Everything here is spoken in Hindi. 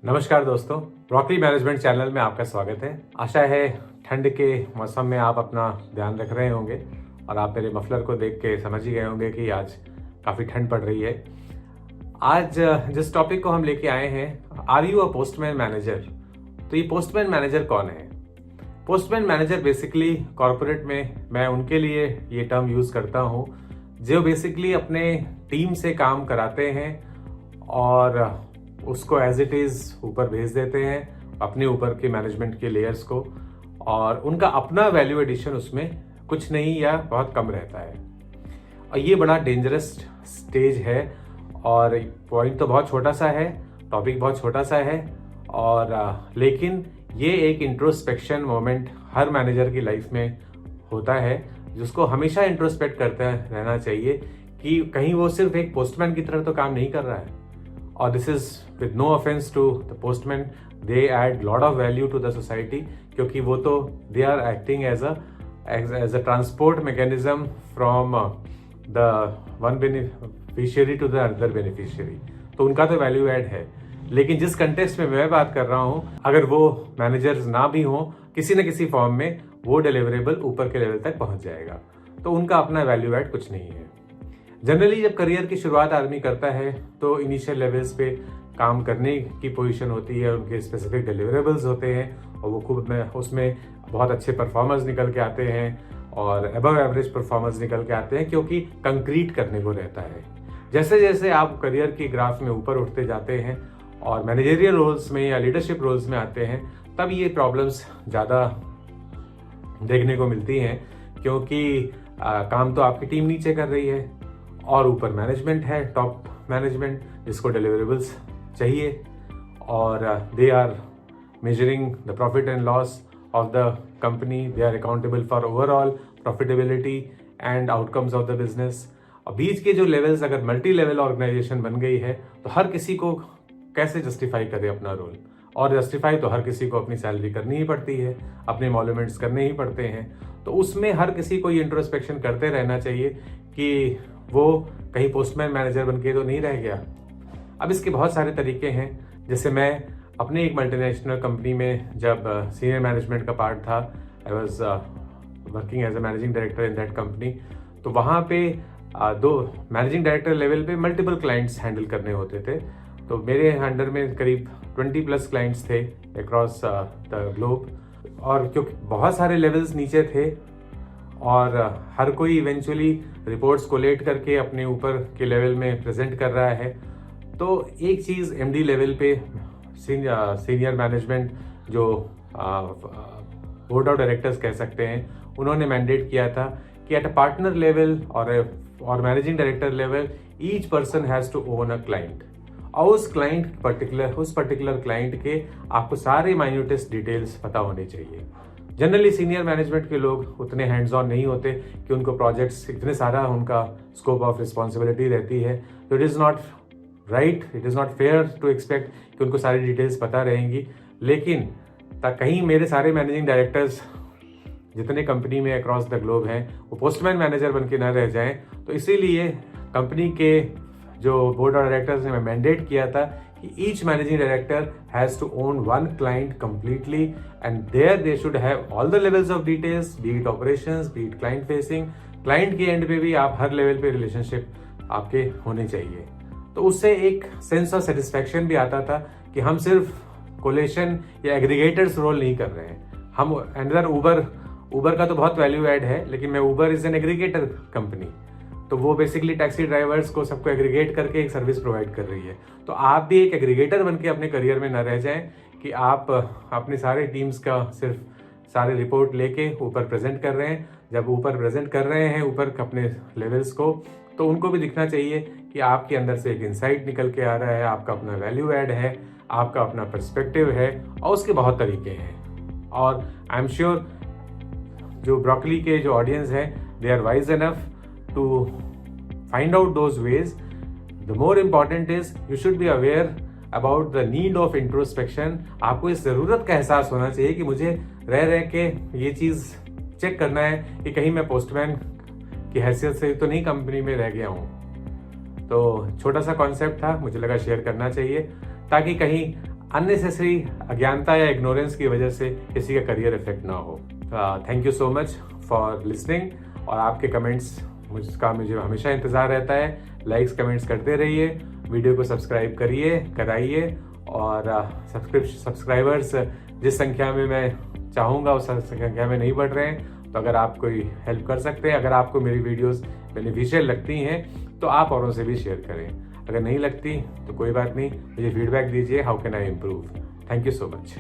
नमस्कार दोस्तों, ब्रोकली मैनेजमेंट चैनल में आपका स्वागत है। आशा है ठंड के मौसम में आप अपना ध्यान रख रहे होंगे और आप मेरे मफलर को देख के समझ ही गए होंगे कि आज काफ़ी ठंड पड़ रही है। आज जिस टॉपिक को हम लेके आए हैं, are you a postman manager. तो ये पोस्टमैन मैनेजर कौन है? पोस्टमैन मैनेजर बेसिकली कॉर्पोरेट में मैं उनके लिए ये टर्म यूज़ करता हूँ जो बेसिकली अपने टीम से काम कराते हैं और उसको एज इट इज़ ऊपर भेज देते हैं अपने ऊपर के मैनेजमेंट के लेयर्स को, और उनका अपना वैल्यू एडिशन उसमें कुछ नहीं या बहुत कम रहता है। और ये बड़ा डेंजरस स्टेज है और पॉइंट तो बहुत छोटा सा है, टॉपिक बहुत छोटा सा है, और लेकिन ये एक इंट्रोस्पेक्शन मोमेंट हर मैनेजर की लाइफ में होता है जिसको हमेशा इंट्रोस्पेक्ट करते रहना चाहिए कि कहीं वो सिर्फ एक पोस्टमैन की तरह तो काम नहीं कर रहा है। और this is with no offence to the postman, they add lot of value to the society, क्योंकि वो तो they are acting as a transport mechanism from the one beneficiary to the other beneficiary, तो उनका तो वैल्यू एड है। लेकिन जिस कंटेक्स्ट में मैं बात कर रहा हूँ, अगर वो मैनेजर्स ना भी हों, किसी न किसी फॉर्म में वो डिलीवरेबल ऊपर के लेवल तक पहुंच जाएगा, तो उनका अपना वैल्यू एड कुछ नहीं है। जनरली जब करियर की शुरुआत आदमी करता है तो इनिशियल लेवल्स पे काम करने की पोजीशन होती है, उनके स्पेसिफिक डिलीवरेबल्स होते हैं और वो खूब उसमें बहुत अच्छे परफॉर्मर्स निकल के आते हैं और अबव एवरेज परफॉर्मर्स निकल के आते हैं, क्योंकि कंक्रीट करने को रहता है। जैसे जैसे आप करियर की ग्राफ में ऊपर उठते जाते हैं और मैनेजरियल रोल्स में या लीडरशिप रोल्स में आते हैं, तब ये प्रॉब्लम्स ज़्यादा देखने को मिलती हैं, क्योंकि काम तो आपकी टीम नीचे कर रही है और ऊपर मैनेजमेंट है, टॉप मैनेजमेंट, जिसको डिलीवरेबल्स चाहिए, और they are measuring the profit and loss of the company, they are accountable for overall profitability and outcomes of the business. और बीच के जो लेवल्स अगर मल्टी लेवल ऑर्गेनाइजेशन बन गई है तो हर किसी को कैसे जस्टिफाई करे अपना रोल, और जस्टिफाई तो हर किसी को अपनी सैलरी करनी ही पड़ती है, अपने एमोलुमेंट्स करने ही पड़ते हैं। तो उसमें हर किसी को ये इंट्रोस्पेक्शन करते रहना चाहिए कि वो कहीं पोस्टमैन मैनेजर बन के तो नहीं रह गया। अब इसके बहुत सारे तरीके हैं। जैसे मैं अपने एक मल्टीनेशनल कंपनी में जब सीनियर मैनेजमेंट का पार्ट था, I was working as a managing director in that company, तो वहाँ पे दो मैनेजिंग डायरेक्टर लेवल पे मल्टीपल क्लाइंट्स हैंडल करने होते थे। तो मेरे अंडर में करीब 20+ क्लाइंट्स थे अक्रॉस द ग्लोब, और क्योंकि बहुत सारे लेवल्स नीचे थे और हर कोई इवेंचुअली रिपोर्ट्स कोलेट करके अपने ऊपर के लेवल में प्रेजेंट कर रहा है, तो एक चीज़ एमडी लेवल पे सीनियर मैनेजमेंट जो बोर्ड ऑफ डायरेक्टर्स कह सकते हैं, उन्होंने मैंडेट किया था कि एट अ पार्टनर लेवल और managing director level each person has to own a client, और उस पर्टिकुलर क्लाइंट के आपको सारे माइन्यूटेस्ट डिटेल्स पता होने चाहिए। जनरली सीनियर मैनेजमेंट के लोग उतने हैंड्स ऑन नहीं होते कि उनको प्रोजेक्ट्स इतने सारा उनका स्कोप ऑफ रिस्पॉन्सिबिलिटी रहती है, तो it is not right, it is not fair to expect कि उनको सारी डिटेल्स पता रहेंगी। लेकिन कहीं मेरे सारे मैनेजिंग डायरेक्टर्स जितने कंपनी में अक्रॉस द ग्लोब हैं वो पोस्टमैन मैनेजर बन के न रह जाएं, तो इसीलिए कंपनी के जो बोर्ड ऑफ डायरेक्टर्स ने मैंडेट किया था कि each managing director has to own one client completely, and there they should have all the levels of details, be it operations, be it client facing। Client के एंड पे भी आप हर लेवल पे रिलेशनशिप आपके होने चाहिए। तो उससे एक सेंस ऑफ सेटिस्फैक्शन भी आता था कि हम सिर्फ कोलेशन या एग्रीगेटर्स रोल नहीं कर रहे हैं। हम अंदर ऊबर का तो बहुत वैल्यू ऐड है, लेकिन मैं Uber is an aggregator company, तो वो बेसिकली टैक्सी ड्राइवर्स को सबको एग्रीगेट करके एक सर्विस प्रोवाइड कर रही है। तो आप भी एक एग्रीगेटर बन के अपने करियर में न रह जाएं कि आप अपने सारे टीम्स का सिर्फ सारे रिपोर्ट लेके ऊपर प्रेजेंट कर रहे हैं। जब ऊपर प्रेजेंट कर रहे हैं ऊपर अपने लेवल्स को, तो उनको भी दिखना चाहिए कि आपके अंदर से एक इंसाइट निकल के आ रहा है, आपका अपना वैल्यू ऐड है, आपका अपना पर्सपेक्टिव है, और उसके बहुत तरीके हैं। और आई एम श्योर जो ब्रोकली के जो ऑडियंस है, they are wise enough to find out those ways. The more important is you should be aware about the need of introspection। आपको इस ज़रूरत का एहसास होना चाहिए कि मुझे रह के ये चीज़ चेक करना है कि कहीं मैं पोस्टमैन की हैसियत से तो नहीं कंपनी में रह गया हूँ। तो छोटा सा कॉन्सेप्ट था, मुझे लगा शेयर करना चाहिए, ताकि कहीं अननेसेसरी अज्ञानता या इग्नोरेंस की वजह से किसी का करियर इफेक्ट ना हो। Thank you so much for listening, और आपके कमेंट्स मुझे हमेशा इंतज़ार रहता है। लाइक्स कमेंट्स करते रहिए, वीडियो को सब्सक्राइब कराइए, और सब्सक्राइबर्स जिस संख्या में मैं चाहूँगा उस संख्या में नहीं बढ़ रहे हैं। तो अगर आप कोई हेल्प कर सकते हैं, अगर आपको मेरी वीडियोस बेनिफिशियल लगती हैं तो आप औरों से भी शेयर करें। अगर नहीं लगती तो कोई बात नहीं, मुझे फीडबैक दीजिए, how can I improve. Thank you so much.